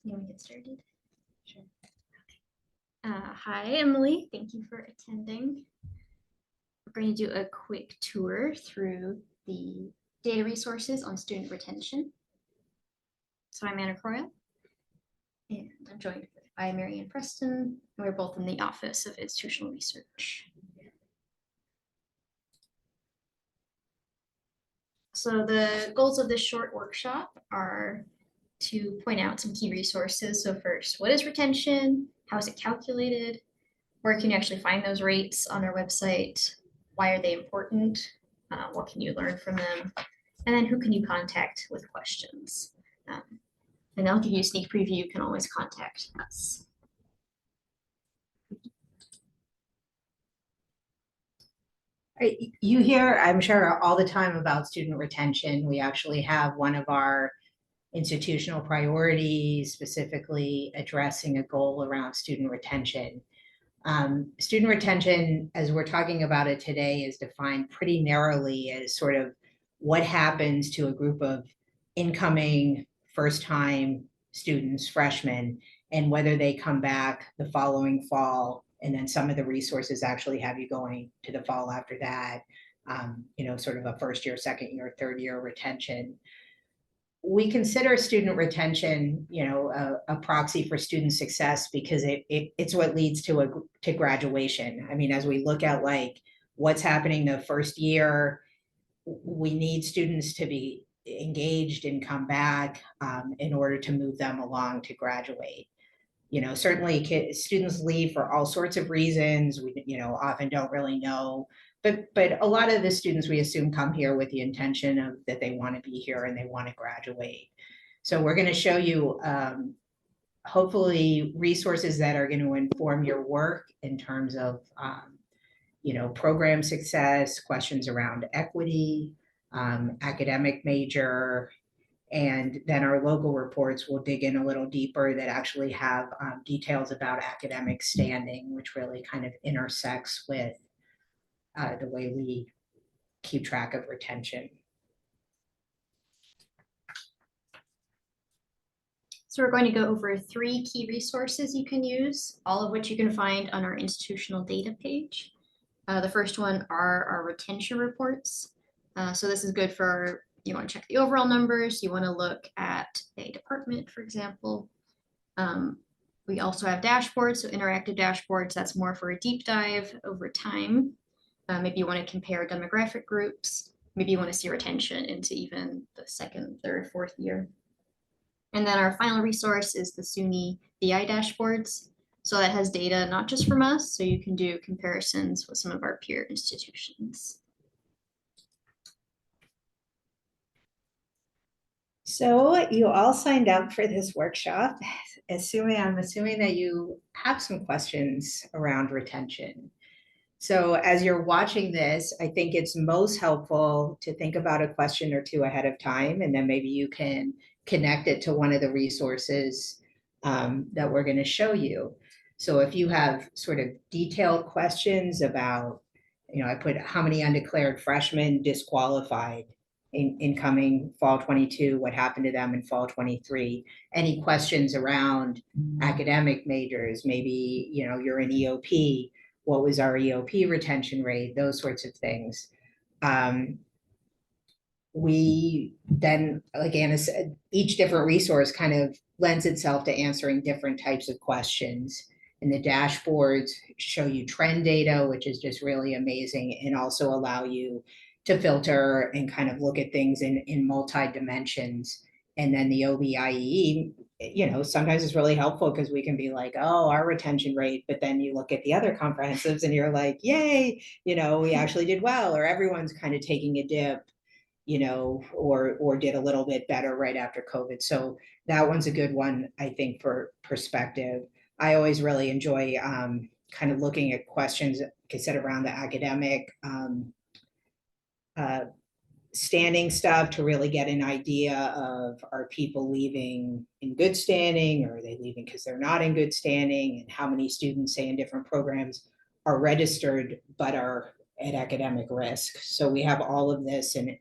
You want to get started? Sure. Hi, Emily. Thank you for attending. We're going to do a quick tour through the data resources on student retention. So I'm Anna Croyle, and I'm joined by Mary and Preston, and we're both in the Office of Institutional Research. So the goals of this short workshop are to point out some key resources. So first, what is retention? How is it calculated? Where can you actually find those rates on our website? Why are they important? What can you learn from them? And then who can you contact with questions? And I'll give you a sneak preview. You can always contact us. You hear, I'm sure, all the time about student retention. We actually have one of our institutional priorities specifically addressing a goal around student retention. Student retention, as we're talking about it today, is defined pretty narrowly as sort of what happens to a group of incoming first-time students, freshmen, and whether they come back the following fall. And then some of the resources actually have you going to the fall after that, sort of a first year, second year, third year retention. We consider student retention, a proxy for student success because it's what leads to graduation. I mean, as we look at like what's happening the first year, we need students to be engaged and come back in order to move them along to graduate. Certainly students leave for all sorts of reasons. We, often don't really know. But a lot of the students we assume come here with the intention of that they want to be here and they want to graduate. So we're going to show you hopefully resources that are going to inform your work in terms of program success, questions around equity, academic major, and then our local reports will dig in a little deeper that actually have details about academic standing, which really kind of intersects with the way we keep track of retention. So we're going to go over 3 key resources you can use, all of which you can find on our institutional data page. The first one are our retention reports. So this is good for, you want to check the overall numbers, you want to look at a department, for example. We also have dashboards, so interactive dashboards. That's more for a deep dive over time. Maybe you want to compare demographic groups. Maybe you want to see retention into even the 2nd, 3rd, 4th year. And then our final resource is the SUNY BI dashboards. So that has data not just from us, so you can do comparisons with some of our peer institutions. So you all signed up for this workshop. I'm assuming that you have some questions around retention. So as you're watching this, I think it's most helpful to think about a question or two ahead of time, and then maybe you can connect it to one of the resources that we're going to show you. So if you have sort of detailed questions about, I put how many undeclared freshmen disqualified in incoming fall 22, what happened to them in fall 23, any questions around academic majors, maybe, you're in EOP, what was our EOP retention rate, those sorts of things. We then, like Anna said, each different resource kind of lends itself to answering different types of questions. And the dashboards show you trend data, which is just really amazing, and also allow you to filter and kind of look at things in multi-dimensions. And then the OBIEE, sometimes it's really helpful because we can be like, oh, our retention rate, but then you look at the other comprehensives and you're like, yay, we actually did well, or everyone's kind of taking a dip, or did a little bit better right after COVID. So that one's a good one, I think, for perspective. I always really enjoy kind of looking at questions, like I said, around the academic standing stuff to really get an idea of, are people leaving in good standing, or are they leaving because they're not in good standing, and how many students, say, in different programs are registered but are at academic risk. So we have all of this, and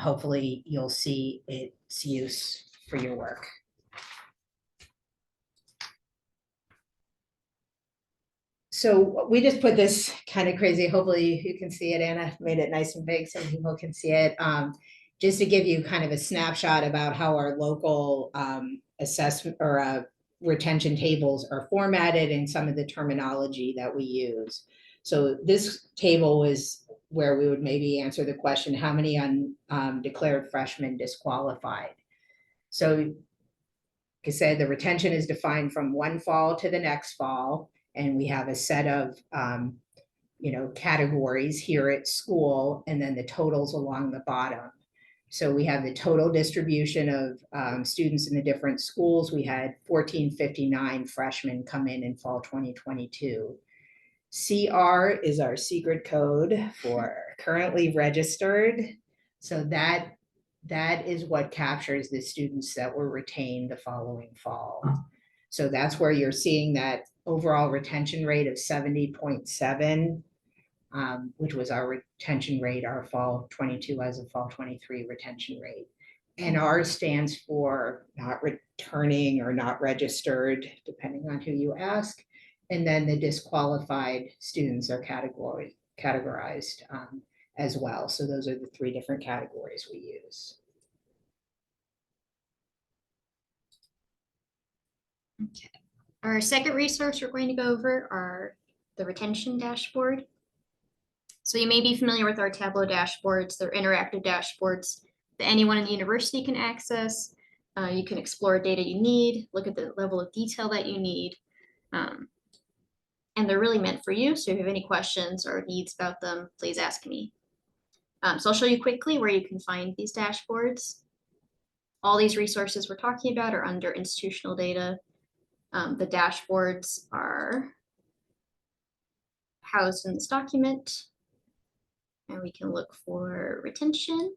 hopefully you'll see its use for your work. So we just put this kind of crazy, hopefully you can see it, Anna made it nice and big so people can see it. Just to give you kind of a snapshot about how our local assessment or retention tables are formatted and some of the terminology that we use. So this table is where we would maybe answer the question, how many undeclared freshmen disqualified? So like I said, the retention is defined from one fall to the next fall. And we have a set of categories here at school, and then the totals along the bottom. So we have the total distribution of students in the different schools. We had 1459 freshmen come in fall 2022. CR is our secret code for currently registered. So that is what captures the students that were retained the following fall. So that's where you're seeing that overall retention rate of 70.7, which was our retention rate, our fall 22 as of fall 23 retention rate. And R stands for not returning or not registered, depending on who you ask. And then the disqualified students are categorized as well. So those are the three different categories we use. Okay. Our second resource we're going to go over are the retention dashboard. So you may be familiar with our Tableau dashboards. They're interactive dashboards that anyone in the university can access. You can explore data you need, look at the level of detail that you need. And they're really meant for you. So if you have any questions or needs about them, please ask me. So I'll show you quickly where you can find these dashboards. All these resources we're talking about are under institutional data. The dashboards are housed in this document. And we can look for retention.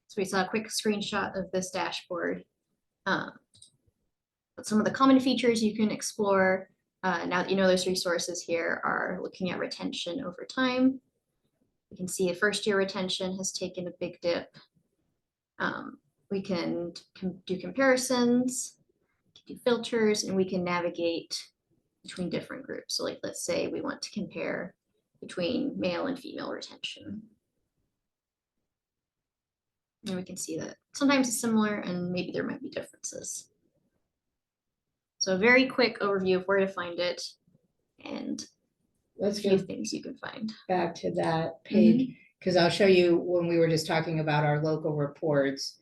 So we saw a quick screenshot of this dashboard. But some of the common features you can explore now that you know those resources here are looking at retention over time. You can see the first year retention has taken a big dip. We can do comparisons, do filters, and we can navigate between different groups. So like, let's say we want to compare between male and female retention. And we can see that sometimes it's similar and maybe there might be differences. So a very quick overview of where to find it and Let's a few things you can find. Back to that page, because I'll show you when we were just talking about our local reports.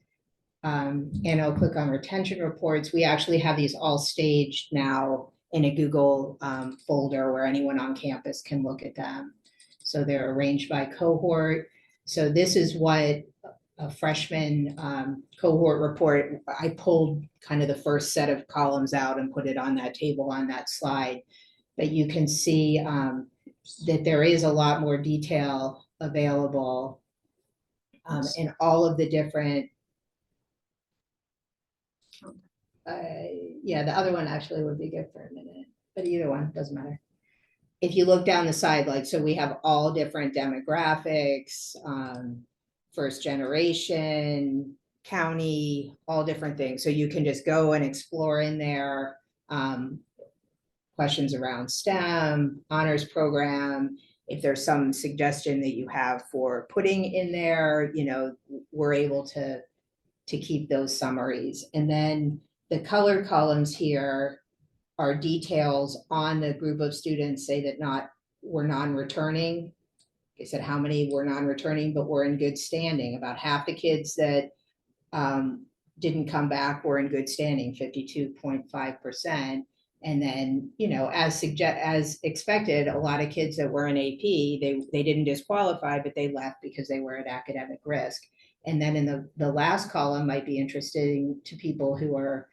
And I'll click on retention reports. We actually have these all staged now in a Google folder where anyone on campus can look at them. So they're arranged by cohort. So this is what a freshman cohort report, I pulled kind of the first set of columns out and put it on that table on that slide. But you can see that there is a lot more detail available in all of the different yeah, the other one actually would be good for a minute, but either one doesn't matter. If you look down the side, like, so we have all different demographics, first generation, county, all different things. So you can just go and explore in there, questions around STEM, honors program. If there's some suggestion that you have for putting in there, we're able to keep those summaries. And then the colored columns here are details on the group of students, say that were non-returning. I said how many were non-returning, but were in good standing. About half the kids that didn't come back were in good standing, 52.5%. And then, as expected, a lot of kids that were in AP, they didn't disqualify, but they left because they were at academic risk. And then in the last column might be interesting to people who are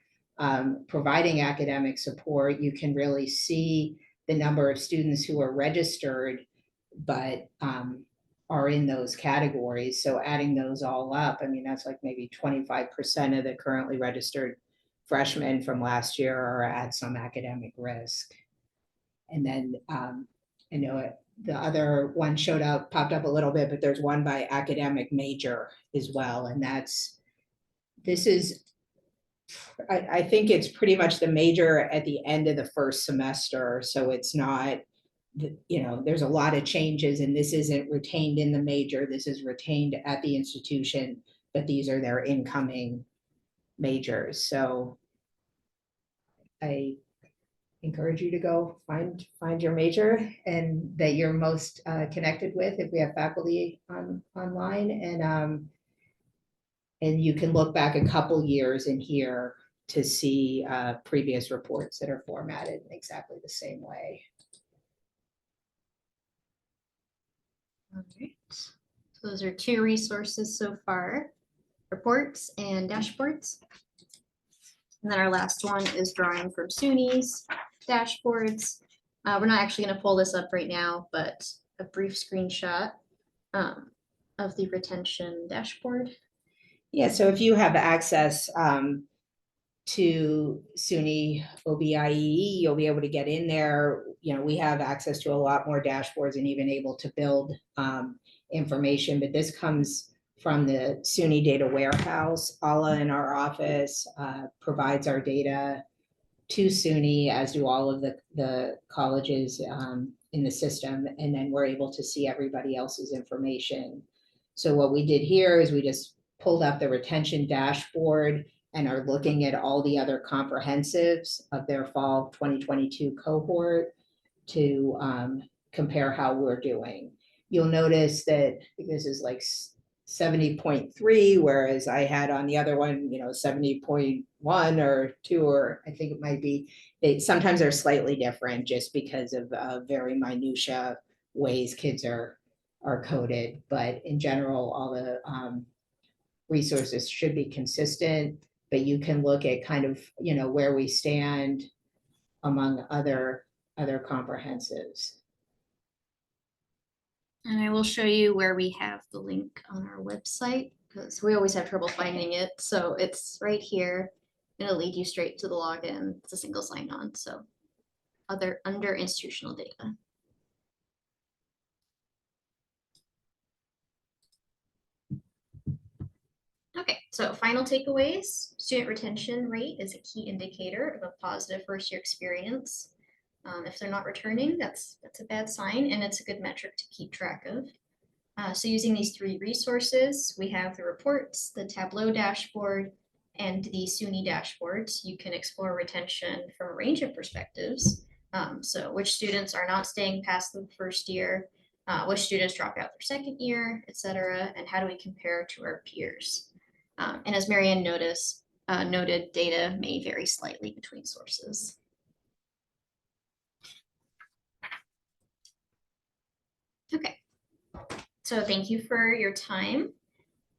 providing academic support. You can really see the number of students who are registered, but are in those categories. So adding those all up, that's like maybe 25% of the currently registered freshmen from last year are at some academic risk. And then I know the other one popped up a little bit, but there's one by academic major as well. And this is, I think it's pretty much the major at the end of the first semester. So it's not, there's a lot of changes, and this isn't retained in the major. This is retained at the institution, but these are their incoming majors. So I encourage you to go find your major and that you're most connected with, if we have faculty online, and you can look back a couple years in here to see previous reports that are formatted in exactly the same way. All right. So those are 2 resources so far, reports and dashboards. And then our last one is drawing from SUNY's dashboards. We're not actually going to pull this up right now, but a brief screenshot of the retention dashboard. Yeah, so if you have access to SUNY OBIE, you'll be able to get in there. We have access to a lot more dashboards and even able to build information, but this comes from the SUNY data warehouse. Alla in our office provides our data to SUNY, as do all of the colleges in the system, and then we're able to see everybody else's information. So what we did here is we just pulled up the retention dashboard and are looking at all the other comprehensives of their fall 2022 cohort to compare how we're doing. You'll notice that this is like 70.3, whereas I had on the other one, 70.1 or 2, or I think it might be, sometimes they're slightly different just because of very minutia ways kids are coded. But in general, all the resources should be consistent, but you can look at kind of, where we stand among other comprehensives. And I will show you where we have the link on our website, because we always have trouble finding it. So it's right here. It'll lead you straight to the login. It's a single sign-on. So under institutional data. Okay, so final takeaways. Student retention rate is a key indicator of a positive first-year experience. If they're not returning, that's a bad sign, and it's a good metric to keep track of. So using these 3 resources, we have the reports, the Tableau dashboard, and the SUNY dashboards. You can explore retention from a range of perspectives. So which students are not staying past the first year, which students drop out their second year, et cetera, and how do we compare to our peers? And as Marianne noted, data may vary slightly between sources. Okay, so thank you for your time.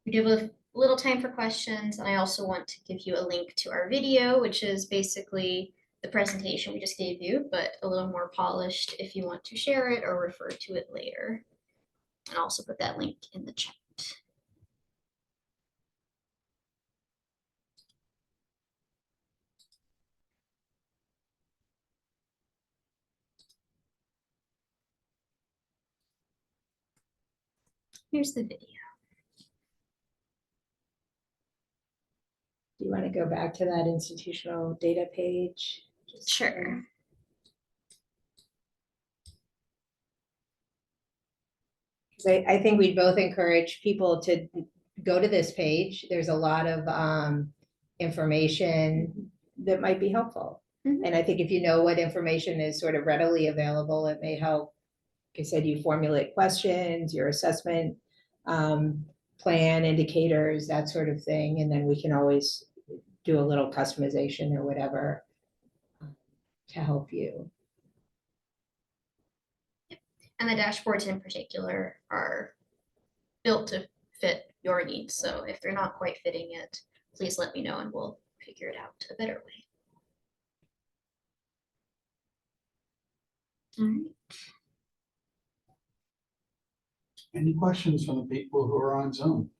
We do have a little time for questions, and I also want to give you a link to our video, which is basically the presentation we just gave you, but a little more polished if you want to share it or refer to it later. And I'll also put that link in the chat. Here's the video. Do you want to go back to that institutional data page? Sure. I think we both encourage people to go to this page. There's a lot of information that might be helpful. Mhm. And I think if you know what information is sort of readily available, it may help. Like I said, you formulate questions, your assessment plan, indicators, that sort of thing. And then we can always do a little customization or whatever to help you. And the dashboards in particular are built to fit your needs. So if they're not quite fitting it, please let me know and we'll figure it out a better way. All right. Any questions from the people who are on Zoom?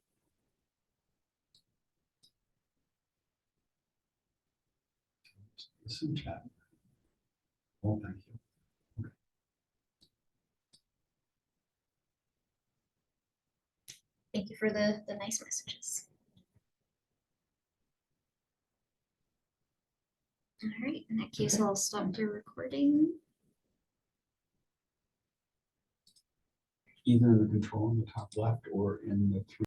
Listen, chat. Oh, thank you. Thank you for the nice messages. All right, in that case, Okay. I'll stop the recording. Either in the control in the top left or in the three.